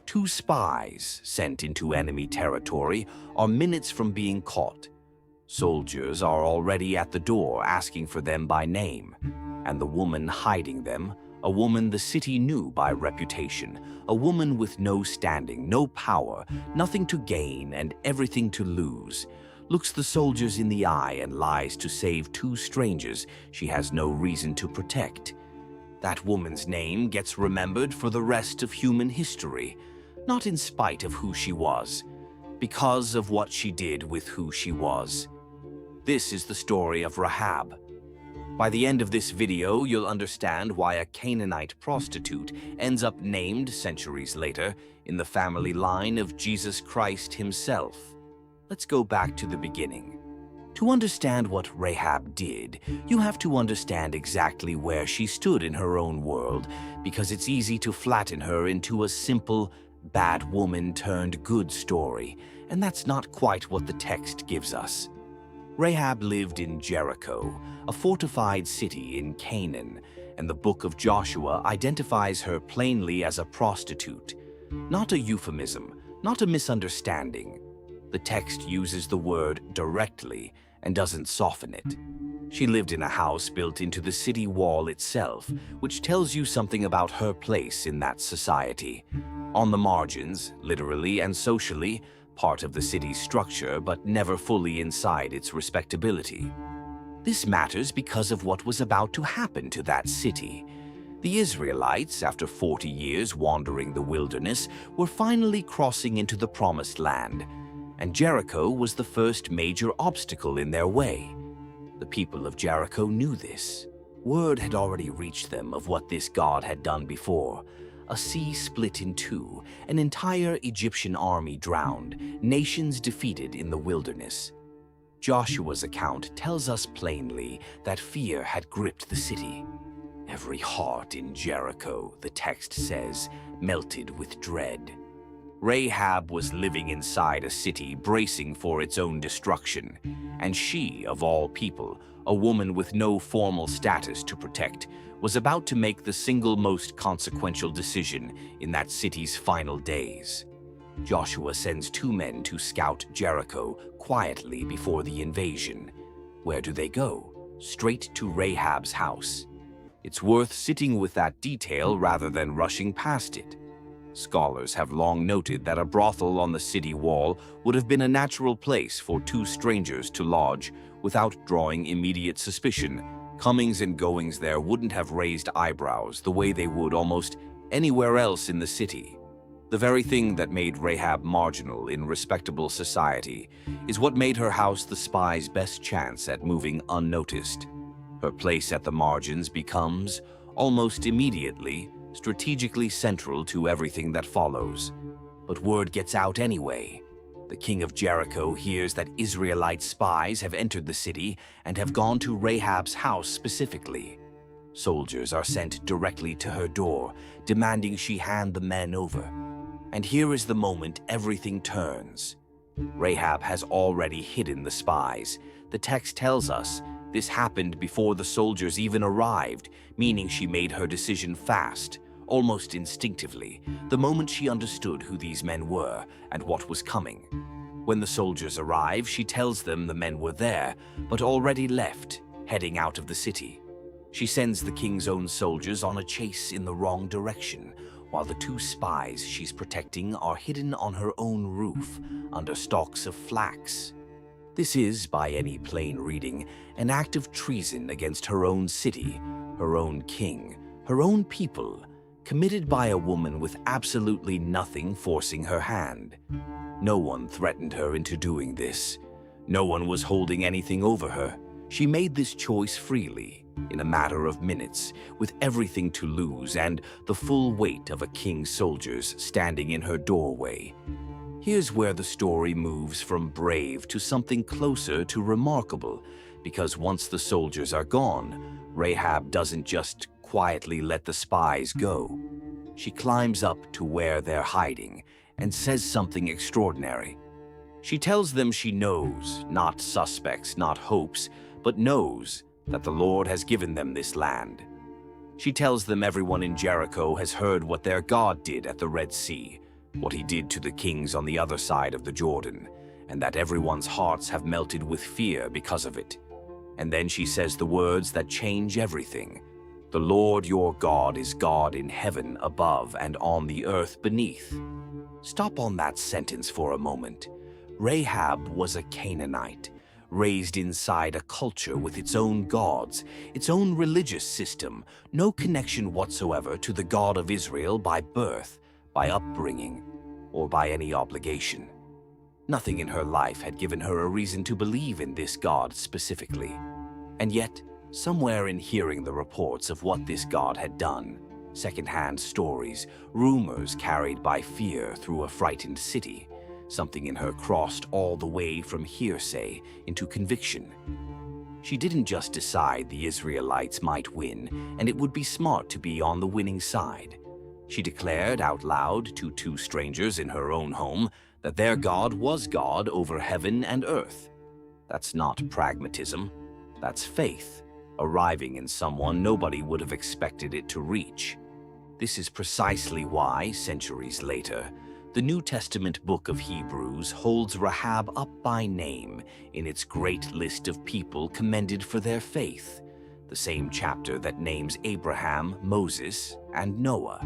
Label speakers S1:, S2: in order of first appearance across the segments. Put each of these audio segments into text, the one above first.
S1: Two spies sent into enemy territory are minutes from being caught. Soldiers are already at the door asking for them by name, and the woman hiding them, a woman the city knew by reputation, a woman with no standing, no power, nothing to gain and everything to lose, looks the soldiers in the eye and lies to save two strangers she has no reason to protect. That woman's name gets remembered for the rest of human history, not in spite of who she was, because of what she did with who she was. This is the story of Rahab. By the end of this video, you'll understand why a Canaanite prostitute ends up named centuries later in the family line of Jesus Christ himself. Let's go back to the beginning. To understand what Rahab did, you have to understand exactly where she stood in her own world, because it's easy to flatten her into a simple, bad woman turned good story, and that's not quite what the text gives us. Rahab lived in Jericho, a fortified city in Canaan, and the book of Joshua identifies her plainly as a prostitute. Not a euphemism, not a misunderstanding. The text uses the word directly and doesn't soften it. She lived in a house built into the city wall itself, which tells you something about her place in that society. On the margins, literally and socially, part of the city's structure, but never fully inside its respectability. This matters because of what was about to happen to that city. The Israelites, after 40 years wandering the wilderness, were finally crossing into the Promised Land, and Jericho was the first major obstacle in their way. The people of Jericho knew this. Word had already reached them of what this God had done before. A sea split in two, an entire Egyptian army drowned, nations defeated in the wilderness. Joshua's account tells us plainly that fear had gripped the city. Every heart in Jericho, the text says, melted with dread. Rahab was living inside a city bracing for its own destruction, and she, of all people, a woman with no formal status to protect, was about to make the single most consequential decision in that city's final days. Joshua sends two men to scout Jericho quietly before the invasion. Where do they go? Straight to Rahab's house. It's worth sitting with that detail rather than rushing past it. Scholars have long noted that a brothel on the city wall would have been a natural place for two strangers to lodge without drawing immediate suspicion. Comings and goings there wouldn't have raised eyebrows the way they would almost anywhere else in the city. The very thing that made Rahab marginal in respectable society is what made her house the spy's best chance at moving unnoticed. Her place at the margins becomes, almost immediately, strategically central to everything that follows. But word gets out anyway. The king of Jericho hears that Israelite spies have entered the city and have gone to Rahab's house specifically. Soldiers are sent directly to her door, demanding she hand the men over. And here is the moment everything turns. Rahab has already hidden the spies. The text tells us this happened before the soldiers even arrived, meaning she made her decision fast, almost instinctively, the moment she understood who these men were and what was coming. When the soldiers arrive, she tells them the men were there, but already left, heading out of the city. She sends the king's own soldiers on a chase in the wrong direction, while the two spies she's protecting are hidden on her own roof, under stalks of flax. This is, by any plain reading, an act of treason against her own city, her own king, her own people, committed by a woman with absolutely nothing forcing her hand. No one threatened her into doing this. No one was holding anything over her. She made this choice freely, in a matter of minutes, with everything to lose and the full weight of a king's soldiers standing in her doorway. Here's where the story moves from brave to something closer to remarkable, because once the soldiers are gone, Rahab doesn't just quietly let the spies go. She climbs up to where they're hiding and says something extraordinary. She tells them she knows, not suspects, not hopes, but knows that the Lord has given them this land. She tells them everyone in Jericho has heard what their God did at the Red Sea, what he did to the kings on the other side of the Jordan, and that everyone's hearts have melted with fear because of it. And then she says the words that change everything. The Lord your God is God in heaven above and on the earth beneath. Stop on that sentence for a moment. Rahab was a Canaanite, raised inside a culture with its own gods, its own religious system, no connection whatsoever to the God of Israel by birth, by upbringing, or by any obligation. Nothing in her life had given her a reason to believe in this God specifically. And yet, somewhere in hearing the reports of what this God had done, second-hand stories, rumors carried by fear through a frightened city, something in her crossed all the way from hearsay into conviction. She didn't just decide the Israelites might win, and it would be smart to be on the winning side. She declared out loud to two strangers in her own home that their God was God over heaven and earth. That's not pragmatism, that's faith, arriving in someone nobody would have expected it to reach. This is precisely why, centuries later, the New Testament book of Hebrews holds Rahab up by name in its great list of people commended for their faith, the same chapter that names Abraham, Moses, and Noah.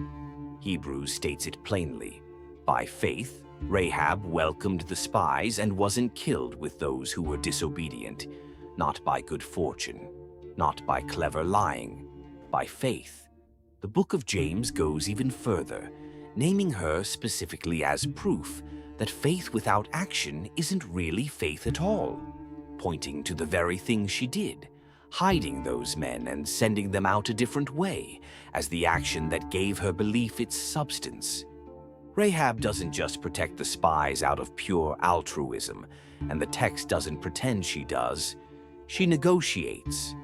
S1: Hebrews states it plainly. By faith, Rahab welcomed the spies and wasn't killed with those who were disobedient, not by good fortune, not by clever lying, by faith. The book of James goes even further, naming her specifically as proof that faith without action isn't really faith at all, pointing to the very thing she did, hiding those men and sending them out a different way as the action that gave her belief its substance. Rahab doesn't just protect the spies out of pure altruism, and the text doesn't pretend she does. She negotiates.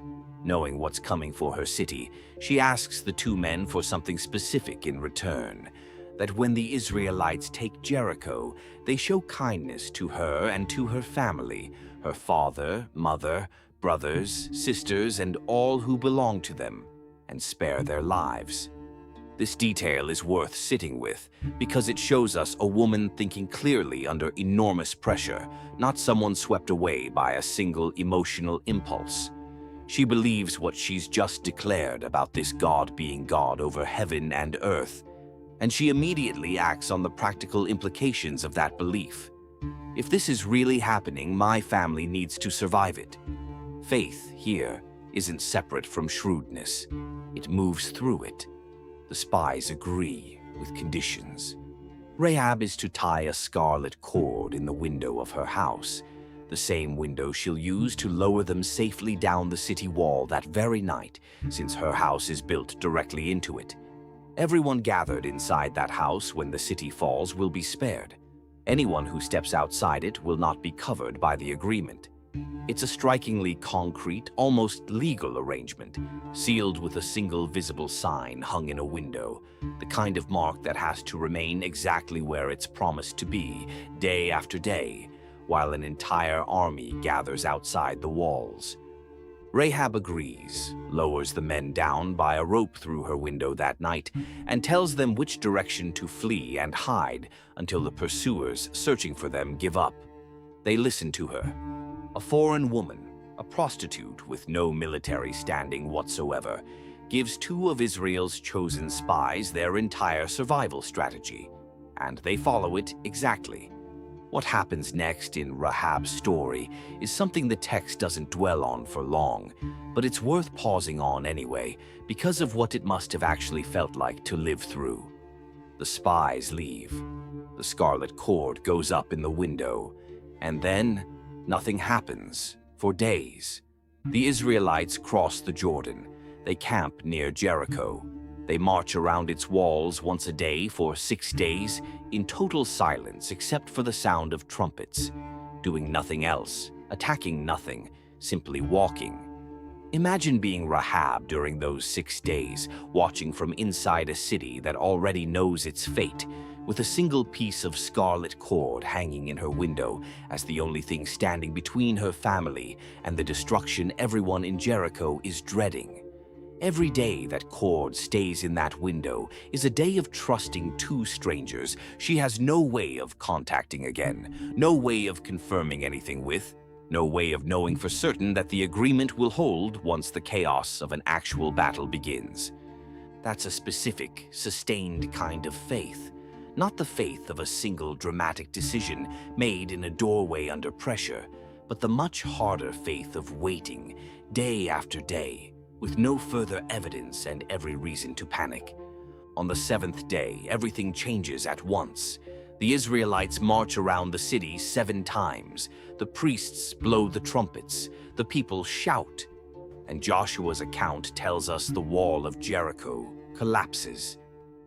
S1: Knowing what's coming for her city, she asks the two men for something specific in return, that when the Israelites take Jericho, they show kindness to her and to her family, her father, mother, brothers, sisters, and all who belong to them, and spare their lives. This detail is worth sitting with because it shows us a woman thinking clearly under enormous pressure, not someone swept away by a single emotional impulse. She believes what she's just declared about this God being God over heaven and earth, and she immediately acts on the practical implications of that belief. If this is really happening, my family needs to survive it. Faith here isn't separate from shrewdness. It moves through it. The spies agree with conditions. Rahab is to tie a scarlet cord in the window of her house, the same window she'll use to lower them safely down the city wall that very night, since her house is built directly into it. Everyone gathered inside that house when the city falls will be spared. Anyone who steps outside it will not be covered by the agreement. It's a strikingly concrete, almost legal arrangement, sealed with a single visible sign hung in a window, the kind of mark that has to remain exactly where it's promised to be, day after day, while an entire army gathers outside the walls. Rahab agrees, lowers the men down by a rope through her window that night, and tells them which direction to flee and hide until the pursuers searching for them give up. They listen to her. A foreign woman, a prostitute with no military standing whatsoever, gives two of Israel's chosen spies their entire survival strategy, and they follow it exactly. What happens next in Rahab's story is something the text doesn't dwell on for long, but it's worth pausing on anyway because of what it must have actually felt like to live through. The spies leave. The scarlet cord goes up in the window, and then nothing happens for days. The Israelites cross the Jordan. They camp near Jericho. They march around its walls once a day for 6 days in total silence except for the sound of trumpets, doing nothing else, attacking nothing, simply walking. Imagine being Rahab during those 6 days, watching from inside a city that already knows its fate, with a single piece of scarlet cord hanging in her window as the only thing standing between her family and the destruction everyone in Jericho is dreading. Every day that cord stays in that window is a day of trusting two strangers she has no way of contacting again, no way of confirming anything with, no way of knowing for certain that the agreement will hold once the chaos of an actual battle begins. That's a specific, sustained kind of faith, not the faith of a single dramatic decision made in a doorway under pressure, but the much harder faith of waiting, day after day, with no further evidence and every reason to panic. On the seventh day, everything changes at once. The Israelites march around the city 7 times. The priests blow the trumpets. The people shout. And Joshua's account tells us the wall of Jericho collapses.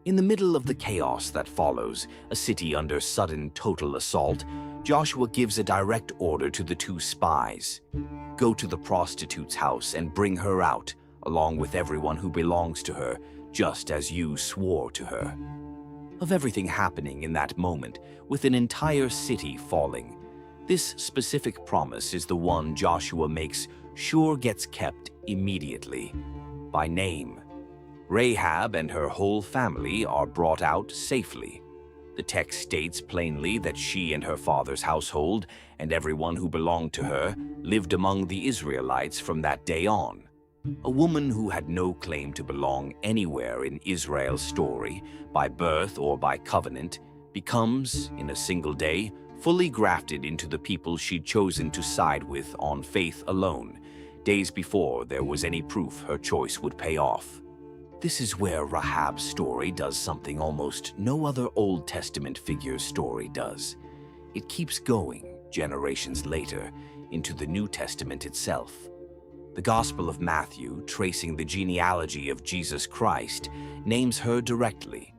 S1: In the middle of the chaos that follows, a city under sudden total assault, Joshua gives a direct order to the 2 spies. Go to the prostitute's house and bring her out, along with everyone who belongs to her, just as you swore to her. Of everything happening in that moment, with an entire city falling, this specific promise is the one Joshua makes sure gets kept immediately, by name. Rahab and her whole family are brought out safely. The text states plainly that she and her father's household and everyone who belonged to her lived among the Israelites from that day on. A woman who had no claim to belong anywhere in Israel's story, by birth or by covenant, becomes, in a single day, fully grafted into the people she'd chosen to side with on faith alone, days before there was any proof her choice would pay off. This is where Rahab's story does something almost no other Old Testament figure's story does. It keeps going, generations later, into the New Testament itself. The Gospel of Matthew, tracing the genealogy of Jesus Christ, names her directly.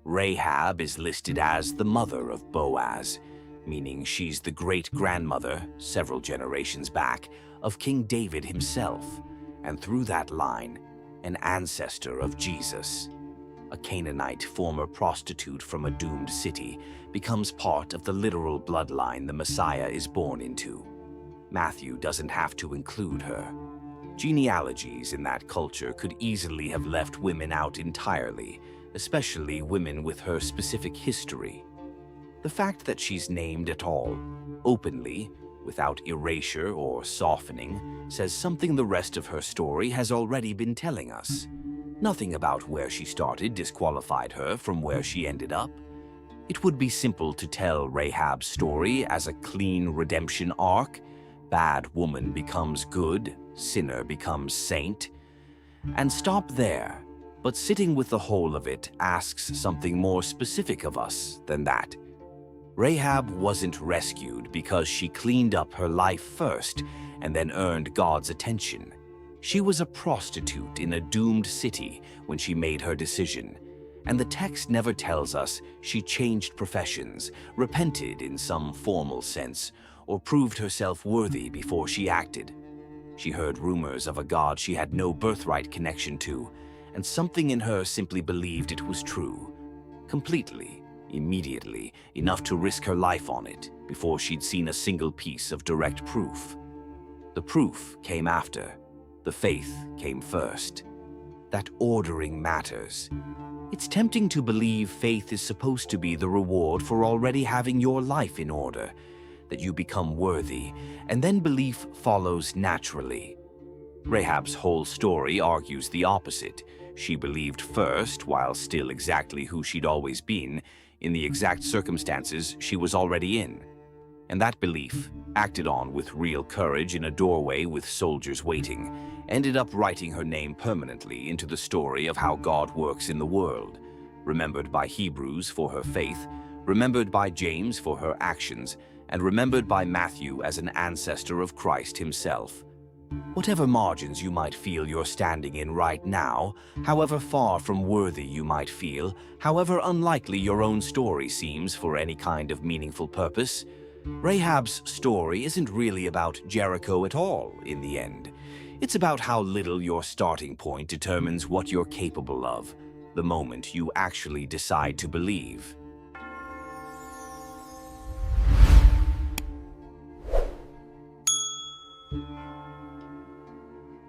S1: Rahab is listed as the mother of Boaz, meaning she's the great-grandmother, several generations back, of King David himself, and through that line, an ancestor of Jesus. A Canaanite former prostitute from a doomed city becomes part of the literal bloodline the Messiah is born into. Matthew doesn't have to include her. Genealogies in that culture could easily have left women out entirely, especially women with her specific history. The fact that she's named at all, openly, without erasure or softening, says something the rest of her story has already been telling us. Nothing about where she started disqualified her from where she ended up. It would be simple to tell Rahab's story as a clean redemption arc. Bad woman becomes good, sinner becomes saint, and stop there. But sitting with the whole of it asks something more specific of us than that. Rahab wasn't rescued because she cleaned up her life first and then earned God's attention. She was a prostitute in a doomed city when she made her decision, and the text never tells us she changed professions, repented in some formal sense, or proved herself worthy before she acted. She heard rumors of a God she had no birthright connection to, and something in her simply believed it was true. Completely, immediately, enough to risk her life on it before she'd seen a single piece of direct proof. The proof came after. The faith came first. That ordering matters. It's tempting to believe faith is supposed to be the reward for already having your life in order, that you become worthy, and then belief follows naturally. Rahab's whole story argues the opposite. She believed first, while still exactly who she'd always been, in the exact circumstances she was already in. And that belief, acted on with real courage in a doorway with soldiers waiting, ended up writing her name permanently into the story of how God works in the world, remembered by Hebrews for her faith, remembered by James for her actions, and remembered by Matthew as an ancestor of Christ himself. Whatever margins you might feel you're standing in right now, however far from worthy you might feel, however unlikely your own story seems for any kind of meaningful purpose, Rahab's story isn't really about Jericho at all in the end. It's about how little your starting point determines what you're capable of, the moment you actually decide to believe.